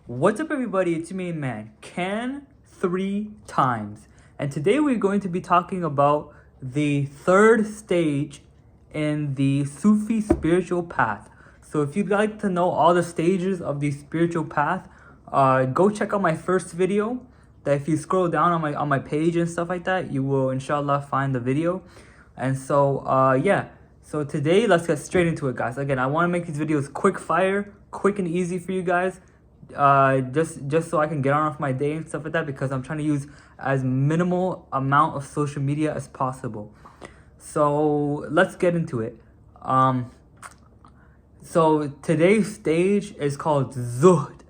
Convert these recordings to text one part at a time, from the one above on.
What's up, everybody? It's your main man, Can 3 times. And today we're going to be talking about the third stage in the Sufi spiritual path. So if you'd like to know all the stages of the spiritual path, go check out my first video. That if you scroll down on my page and stuff like that, you will inshallah find the video. And so yeah. So today, let's get straight into it, guys. Again, I want to make these videos quick fire, quick and easy for you guys. Just so I can get on with my day and stuff like that, because I'm trying to use as minimal amount of social media as possible. So let's get into it. So today's stage is called Zuhd.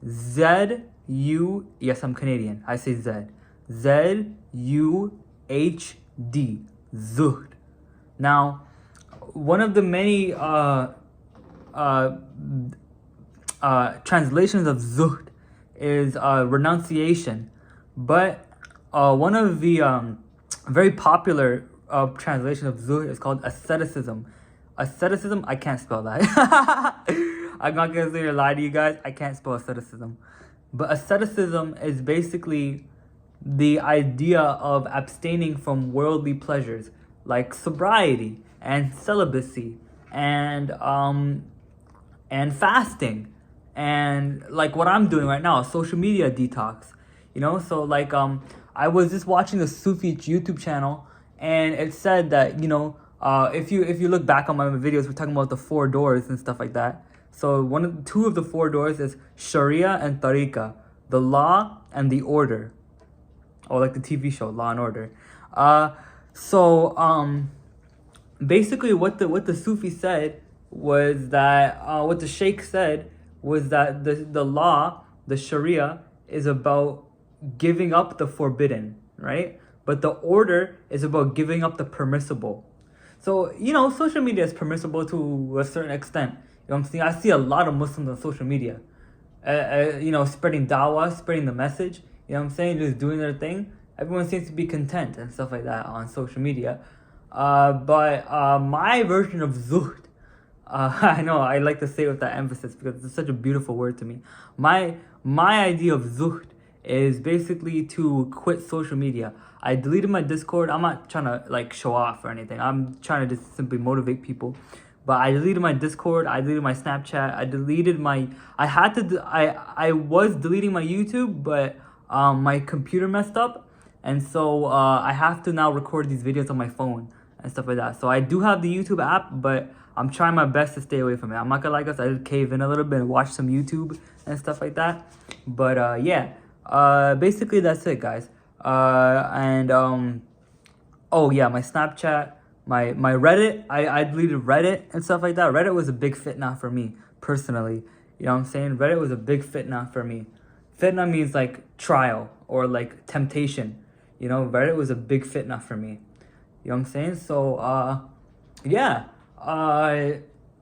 Z-U, yes, I'm Canadian. I say Z. Z-U-H-D. Zuhd. Now, one of the many translations of zuhd is renunciation, but one of the very popular translation of zuhd is called asceticism. Asceticism, I can't spell that. I'm not gonna lie to you guys, I can't spell asceticism. But asceticism is basically the idea of abstaining from worldly pleasures like sobriety and celibacy and fasting and like what I'm doing right now, social media detox. You know, so like I was just watching a Sufi YouTube channel, and it said that, you know, if you look back on my videos, we're talking about the 4 doors and stuff like that. So two of the 4 doors is Sharia and Tariqa, the law and the order, or like the TV show Law and Order. Basically what the Sufi said was that what the Sheikh said was that the law, the Sharia, is about giving up the forbidden, right? But the order is about giving up the permissible. So, you know, social media is permissible to a certain extent. You know what I'm saying? I see a lot of Muslims on social media, you know, spreading dawah, spreading the message. You know what I'm saying? Just doing their thing. Everyone seems to be content and stuff like that on social media. But my version of zuhd, I know I like to say it with that emphasis because it's such a beautiful word to me. My idea of zuhd is basically to quit social media. I deleted my Discord. I'm not trying to like show off or anything. I'm trying to just simply motivate people. But I deleted my Discord. I deleted my Snapchat. I was deleting my YouTube, but my computer messed up. And so I have to now record these videos on my phone and stuff like that. So I do have the YouTube app, but I'm trying my best to stay away from it. I'm not gonna lie, guys, I did cave in a little bit and watch some YouTube and stuff like that. But yeah, basically that's it, guys. Oh yeah, my Snapchat, my Reddit, I deleted Reddit and stuff like that. Reddit was a big fitna for me, personally. You know what I'm saying? Reddit was a big fitna for me. Fitna means like trial or like temptation. You know, Reddit was a big fitna for me. You know what I'm saying? So, yeah.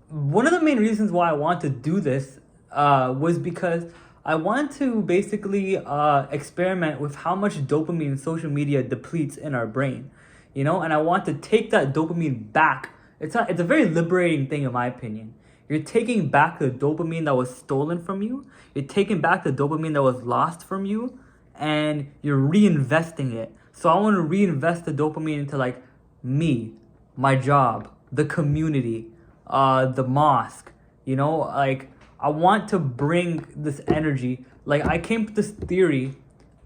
One of the main reasons why I want to do this was because I want to basically experiment with how much dopamine social media depletes in our brain. You know, and I want to take that dopamine back. It's a very liberating thing, in my opinion. You're taking back the dopamine that was stolen from you. You're taking back the dopamine that was lost from you, and you're reinvesting it. So I want to reinvest the dopamine into like me, my job, the community, the mosque. You know, like I want to bring this energy. Like I came to this theory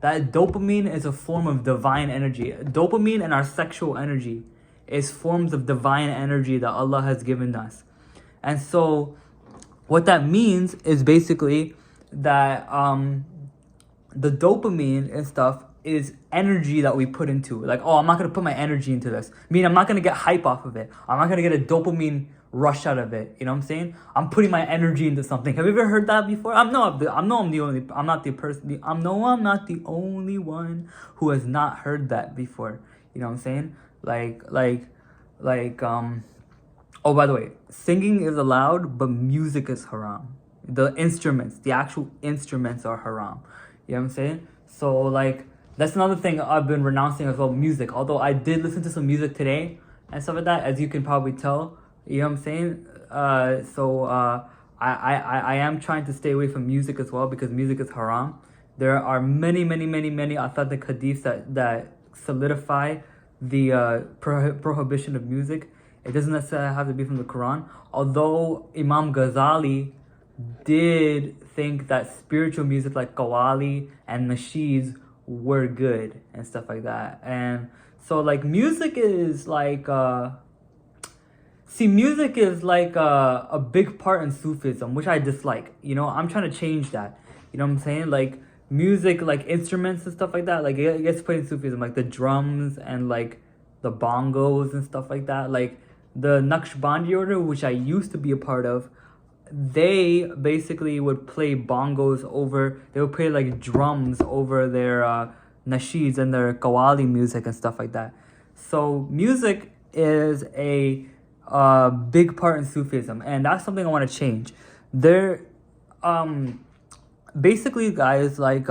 that dopamine is a form of divine energy. Dopamine and our sexual energy is forms of divine energy that Allah has given us. And so what that means is basically that the dopamine and stuff is energy that we put into. Like, oh, I'm not going to put my energy into this. I mean, I'm not going to get hype off of it. I'm not going to get a dopamine rush out of it. You know what I'm saying? I'm putting my energy into something. Have you ever heard that before? I'm not the only one who has not heard that before. You know what I'm saying? Oh, by the way, singing is allowed, but music is haram. The actual instruments are haram. You know what I'm saying? So like, that's another thing I've been renouncing as well, music. Although I did listen to some music today and stuff like that, as you can probably tell. You know what I'm saying? I am trying to stay away from music as well because music is haram. There are many authentic hadiths that solidify the prohibition of music. It doesn't necessarily have to be from the Quran. Although Imam Ghazali did think that spiritual music like qawwali and nasheeds were good and stuff like that. And so like music is like music is like a big part in Sufism, which I dislike. I'm trying to change that. You know what I'm saying? Like music, like instruments and stuff like that. Like it gets played in Sufism, like the drums and like the bongos and stuff like that. Like the Naqshbandi order, which I used to be a part of, they basically would play bongos over. They would play like drums over their nasheeds and their qawwali music and stuff like that. So music is a big part in Sufism, and that's something I want to change. There, basically, guys, like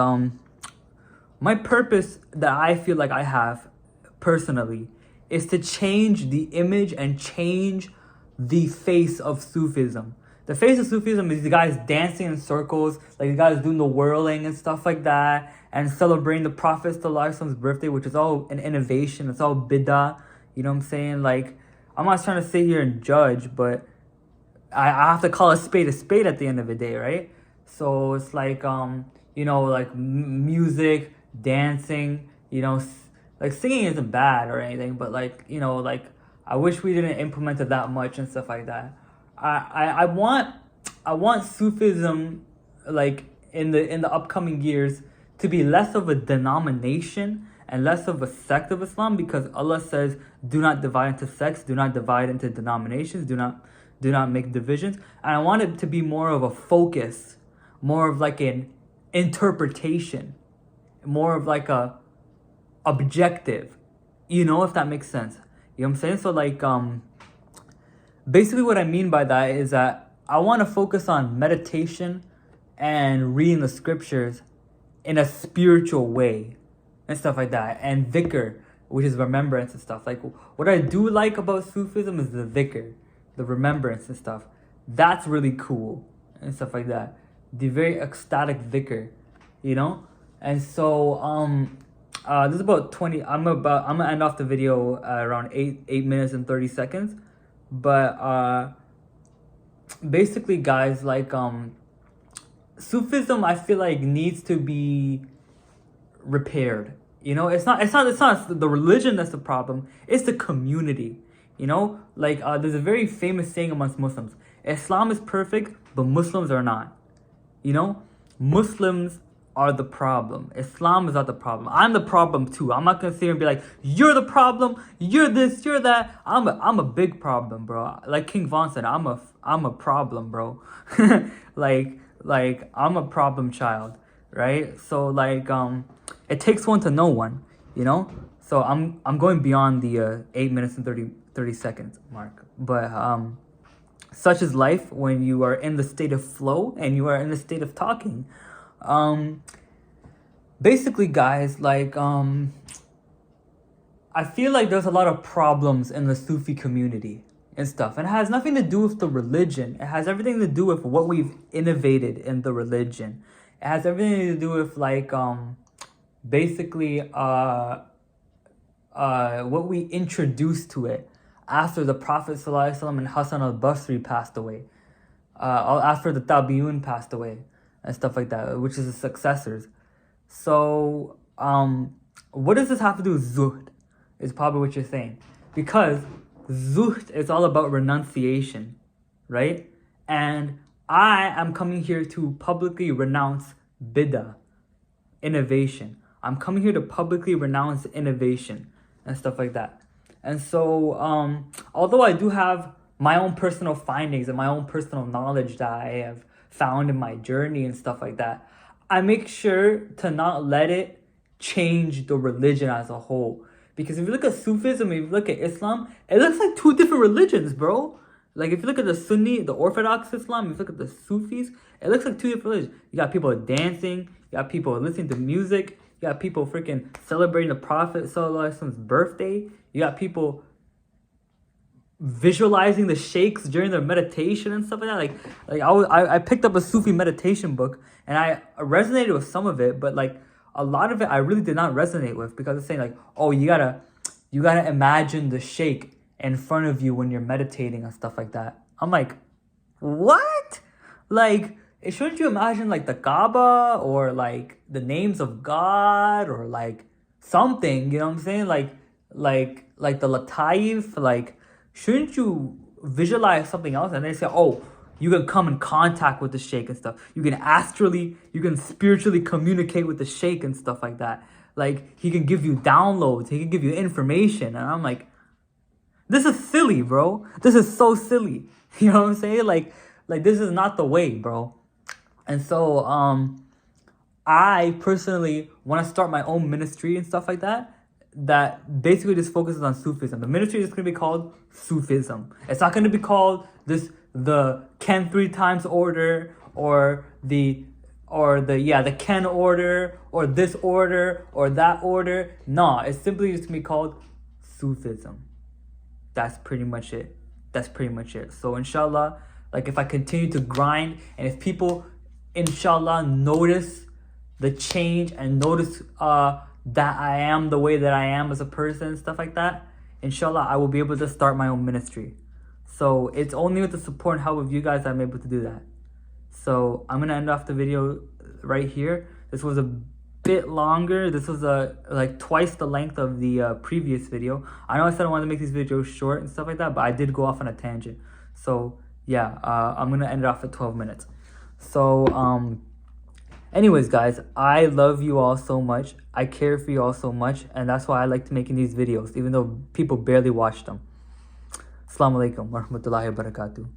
my purpose that I feel like I have personally is to change the image and change the face of Sufism. The face of Sufism is the guys dancing in circles, like the guys doing the whirling and stuff like that, and celebrating the Prophet's birthday, which is all an innovation. It's all bid'ah. You know what I'm saying? Like, I'm not trying to sit here and judge, but I have to call a spade at the end of the day, right? So it's like, like music, dancing, like singing isn't bad or anything, but like, like I wish we didn't implement it that much and stuff like that. I want Sufism, like in the upcoming years, to be less of a denomination and less of a sect of Islam, because Allah says, do not divide into sects, do not divide into denominations, do not make divisions. And I want it to be more of a focus, more of like an interpretation, more of like a objective, if that makes sense. You know what I'm saying? So like basically what I mean by that is that I want to focus on meditation and reading the scriptures in a spiritual way and stuff like that, and dhikr, which is remembrance and stuff. Like what I do like about Sufism is the dhikr, the remembrance and stuff. That's really cool and stuff like that. The very ecstatic dhikr, And so this is about 20. I'm gonna end off the video around 8 minutes and 30 seconds. But basically, guys, like Sufism, I feel like needs to be repaired. It's not the religion that's the problem. It's the community. Like there's a very famous saying amongst Muslims: Islam is perfect, but Muslims are not. Muslims are the problem. Islam is not the problem. I'm the problem too. I'm not gonna sit here and be like, you're the problem, you're this, you're that. I'm a big problem, bro. Like King Von said, I'm a problem, bro. like I'm a problem child, right? So like it takes one to know one, So I'm going beyond the 8 minutes and 30 seconds mark. But such is life when you are in the state of flow and you are in the state of talking. Basically, guys, like I feel like there's a lot of problems in the Sufi community and stuff, and it has nothing to do with the religion. It has everything to do with what we've innovated in the religion. It has everything to do with like basically what we introduced to it after the Prophet ﷺ and Hassan al-Basri passed away, after the Tabi'un passed away and stuff like that, which is the successors. So what does this have to do with zuhd, is probably what you're saying. Because zuhd is all about renunciation, right? And I am coming here to publicly renounce bid'ah, innovation. I'm coming here to publicly renounce innovation and stuff like that. And so although I do have my own personal findings and my own personal knowledge that I have found in my journey and stuff like that, I make sure to not let it change the religion as a whole. Because if you look at Sufism, if you look at Islam, it looks like two different religions, bro. Like if you look at the Sunni, the Orthodox Islam, if you look at the Sufis, it looks like two different religions. You got people dancing, you got people listening to music, you got people freaking celebrating the Prophet ﷺ's birthday, you got people visualizing the sheikhs during their meditation and stuff like that. Like I picked up a Sufi meditation book and I resonated with some of it, but like a lot of it I really did not resonate with, because it's saying like, oh, you gotta imagine the sheikh in front of you when you're meditating and stuff like that. I'm like, what? Like, shouldn't you imagine like the Kaaba or like the names of God or like something? You know what I'm saying? Like the Lataif. Like, shouldn't you visualize something else? And they say, oh, you can come in contact with the sheikh and stuff. You can spiritually communicate with the sheikh and stuff like that. Like, he can give you downloads. He can give you information. And I'm like, this is silly, bro. This is so silly. You know what I'm saying? Like this is not the way, bro. And so, I personally want to start my own ministry and stuff like that. That basically just focuses on Sufism. The ministry is going to be called Sufism. It's not going to be called the Ken 3 times order or the Ken order or this order or that order. No, it's simply just going to be called Sufism. That's pretty much it. So inshallah, like if I continue to grind and if people inshallah notice the change and notice that I am the way that I am as a person and stuff like that, inshallah I will be able to start my own ministry. So it's only with the support and help of you guys that I'm able to do that. So I'm gonna end off the video right here. This was a bit longer. This was like twice the length of the previous video. I know I said I wanted to make these videos short and stuff like that, but I did go off on a tangent. So yeah, I'm gonna end it off at 12 minutes. So anyways, guys, I love you all so much. I care for you all so much, and that's why I like to making these videos, even though people barely watch them. Assalamu alaikum wa rahmatullahi wa barakatuh.